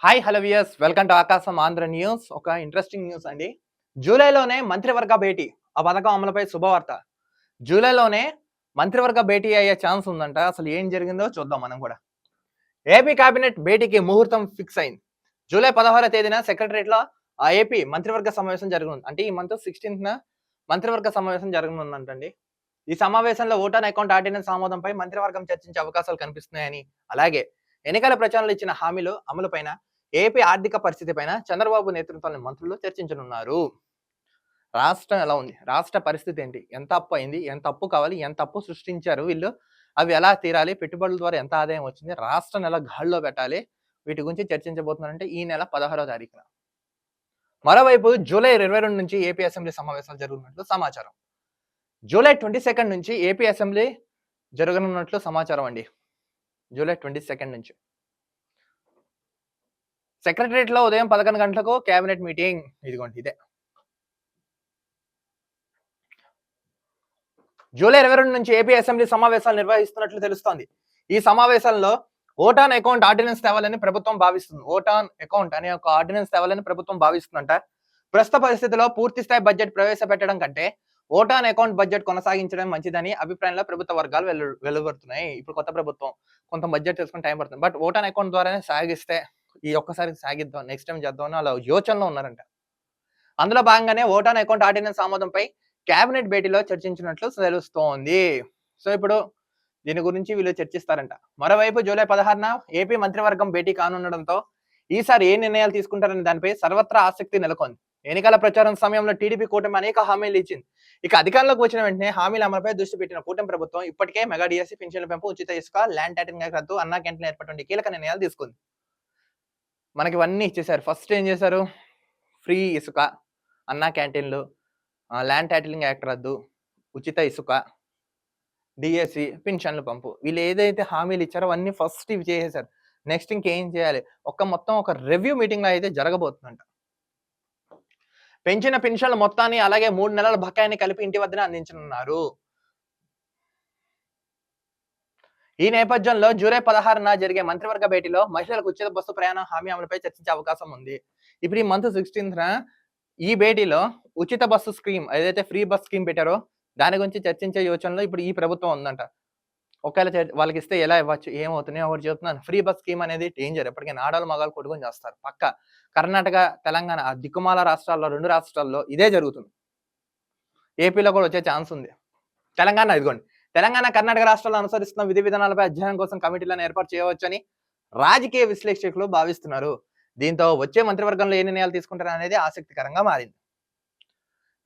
Hi hello viewers welcome to ఆకాశం Andhra news. ఒక interesting news అండి. జూలైలోనే మంత్రివర్గ భేటీ, ఆ పథకం అమలుపై శుభవార్త. జూలైలోనే మంత్రివర్గ భేటీ అయ్యే ఛాన్స్ ఉందంట. అసలు ఏం జరిగిందో చూద్దాం మనం కూడా. ఏపీ కేబినెట్ భేటీకి ముహూర్తం ఫిక్స్ అయింది. జూలై 16వ తేదీన సెక్రటరియట్లో ఆ ఏపీ మంత్రివర్గ సమావేశం జరగనుంది. అంటే ఈ మంత్ 16న మంత్రివర్గ సమావేశం జరగనుందంటండి. ఈ సమావేశంలో ఓటాన్ అకౌంట్ ఆర్డినెన్స్ ఆమోదంపై మంత్రివర్గం చర్చించే అవకాశాలు కనిపిస్తున్నాయని, అలాగే ఎన్నికల ప్రచారంలో ఇచ్చిన హామీలు అమలుపైన, ఏపీ ఆర్థిక పరిస్థితి పైన చంద్రబాబు నేతృత్వంలోని మంత్రులు చర్చించనున్నారు. రాష్ట్రం ఎలా ఉంది, రాష్ట్ర పరిస్థితి ఏంటి, ఎంత అప్పు అయింది, ఎంత అప్పు కావాలి, ఎంత అప్పు సృష్టించారు వీళ్ళు, అవి ఎలా తీరాలి, పెట్టుబడుల ద్వారా ఎంత ఆదాయం వచ్చింది, రాష్ట్రం ఎలా గాడిలో పెట్టాలి, వీటి గురించి చర్చించబోతున్నారంటే ఈ నెల 16వ తారీఖున. మరోవైపు జూలై 22 నుంచి ఏపీ అసెంబ్లీ సమావేశాలు జరుగుతున్నట్లు సమాచారం. జూలై 22 నుంచి ఏపీ అసెంబ్లీ జరగనున్నట్లు సమాచారం అండి. జూలై 22 నుంచి సెక్రటరియట్లో ఉదయం 11 గంటలకు కేబినెట్ మీటింగ్. ఇదిగోండి ఇదే. జూలై 22 నుంచి ఏపీ అసెంబ్లీ సమావేశాలు నిర్వహిస్తున్నట్లు తెలుస్తోంది. ఈ సమావేశాల్లో ఓటాన్ అకౌంట్ ఆర్డినెన్స్ తేవాలని ప్రభుత్వం భావిస్తుంది. ఓటాన్ అకౌంట్ అనే ఒక ఆర్డినెన్స్ తేవాలని ప్రభుత్వం భావిస్తుందంట. ప్రస్తుత పరిస్థితిలో పూర్తి స్థాయి బడ్జెట్ ప్రవేశపెట్టడం కంటే ఓటాన్ అకౌంట్ బడ్జెట్ కొనసాగించడం మంచిదని అభిప్రాయంలో ప్రభుత్వ వర్గాలు వెలువడుతున్నాయి. ఇప్పుడు కొత్త ప్రభుత్వం కొంత బడ్జెట్ తీసుకుని టైం పడుతుంది. బట్ ఓటాన్ అకౌంట్ ద్వారానే సాగిస్తే ఈ ఒక్కసారి సాగిద్దాం, నెక్స్ట్ టైం చేద్దాం అలా యోచనలో ఉన్నారంట. అందులో భాగంగానే ఓటాన్ అకౌంట్ ఆర్డినెన్స్ ఆమోదంపై కేబినెట్ భేటీలో చర్చించినట్లు తెలుస్తోంది. సో ఇప్పుడు దీని గురించి వీళ్ళు చర్చిస్తారంట. మరోవైపు జూలై 16న ఏపీ మంత్రివర్గం భేటీ కానుండడంతో ఈసారి ఏ నిర్ణయాలు తీసుకుంటారనే దానిపై సర్వత్రా ఆసక్తి నెలకొంది. ఎన్నికల ప్రచారం సమయంలో టీడీపీ కూటమి అనేక హామీలు ఇచ్చింది. ఇక అధికారంలోకి వచ్చిన వెంటనే హామీల అమలుపై దృష్టి పెట్టిన కూటమి ప్రభుత్వం ఇప్పటికే మెగా డిఎస్సీ, పింఛన్ల పెంపు, ఉచిత ఇసుక, ల్యాండ్ టైటిలింగ్ యాక్ట్ రద్దు, అన్నా క్యాంటీన్లు ఏర్పాటు కీలక నిర్ణయాలు తీసుకుంది. మనకి ఇవన్నీ ఇచ్చేసారు. ఫస్ట్ ఏం చేశారు? ఫ్రీ ఇసుక, అన్నా క్యాంటీన్లు, ల్యాండ్ టైటిలింగ్ యాక్ట్ రద్దు, ఉచిత ఇసుక, డిఎస్సి, పింఛన్లు పంపు. వీళ్ళు ఏదైతే హామీలు ఇచ్చారో అవన్నీ ఫస్ట్ ఇవి చేసేసారు. నెక్స్ట్ ఇంకేం చేయాలి? మొత్తం ఒక రివ్యూ మీటింగ్ అయితే జరగబోతుందంట. పెంచిన పింఛన్ల మొత్తాన్ని అలాగే 3 నెలల బకాయిని కలిపి ఇంటి వద్దనే అందించనున్నారు. ఈ నేపథ్యంలో జూలై 16న జరిగే మంత్రివర్గ భేటీలో మహిళలకు ఉచిత బస్సు ప్రయాణం హామీ అమలుపై చర్చించే అవకాశం ఉంది. ఇప్పుడు ఈ మంత్ 16న ఈ భేటీలో ఉచిత బస్సు స్కీమ్, ఏదైతే ఫ్రీ బస్ స్కీమ్ పెట్టారో దాని గురించి చర్చించే యోచనలో ఇప్పుడు ఈ ప్రభుత్వం ఉందంట. ఒకవేళ వాళ్ళకి ఇస్తే ఎలా ఇవ్వచ్చు, ఏమవుతున్నాయి ఒకటి చెప్తున్నాను. ఫ్రీ బస్ స్కీమ్ అనేది డేంజర్. ఎప్పటికైనా ఆడవాళ్ళు మగాళ్ళు కొట్టుకొని చేస్తారు పక్క. కర్ణాటక, తెలంగాణ, ఆ దిక్కుమాల రాష్ట్రాల్లో, 2 రాష్ట్రాల్లో ఇదే జరుగుతుంది. ఏపీలో కూడా వచ్చే ఛాన్స్ ఉంది. తెలంగాణ ఇదిగోండి, తెలంగాణ, కర్ణాటక రాష్ట్రాల్లో అనుసరిస్తున్న విధి విధానాలపై అధ్యయనం కోసం కమిటీలను ఏర్పాటు చేయవచ్చని రాజకీయ విశ్లేషకులు భావిస్తున్నారు. దీంతో వచ్చే మంత్రివర్గంలో ఏ నిర్ణయాలు తీసుకుంటారు అనేది ఆసక్తికరంగా మారింది.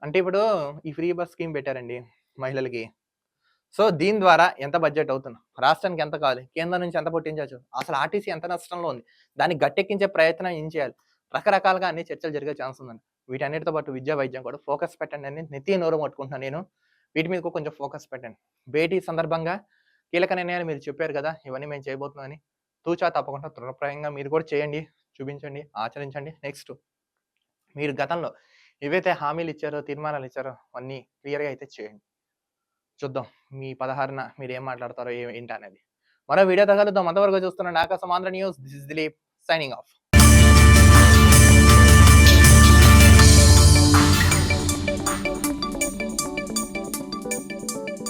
అంటే ఇప్పుడు ఈ ఫ్రీ బస్ స్కీమ్ పెట్టారండి మహిళలకి. సో దీని ద్వారా ఎంత బడ్జెట్ అవుతుంది, రాష్ట్రానికి ఎంత కావాలి, కేంద్రం నుంచి ఎంత పుట్టించవచ్చు, అసలు ఆర్టీసీ ఎంత నష్టంలో ఉంది, దాన్ని గట్టెక్కించే ప్రయత్నం ఏం చేయాలి, రకరకాలుగా అన్ని చర్చలు జరిగే ఛాన్స్ ఉందండి. వీటన్నిటితో పాటు విద్యా వైద్యం కూడా ఫోకస్ పెట్టండి అని నెత్తి నోరు పట్టుకుంటున్నాను నేను. వీటి మీద కొంచెం ఫోకస్ పెట్టండి. భేటీ సందర్భంగా కీలక నిర్ణయాలు మీరు చెప్పారు కదా, ఇవన్నీ మేము చేయబోతున్నామని. తూచా తప్పకుండా తృణప్రాయంగా మీరు కూడా చేయండి, చూపించండి, ఆచరించండి. నెక్స్ట్ మీరు గతంలో ఏవైతే హామీలు ఇచ్చారో, తీర్మానాలు ఇచ్చారో అన్నీ క్లియర్‌గా అయితే చేయండి. చూద్దాం మీ 16న మీరు ఏం మాట్లాడతారో ఏంటి అనేది. మరో వీడియోతో కలుద్దాం. అంతవరకు చూస్తున్న ఆకాశం Andhra news. This is Dilip signing off.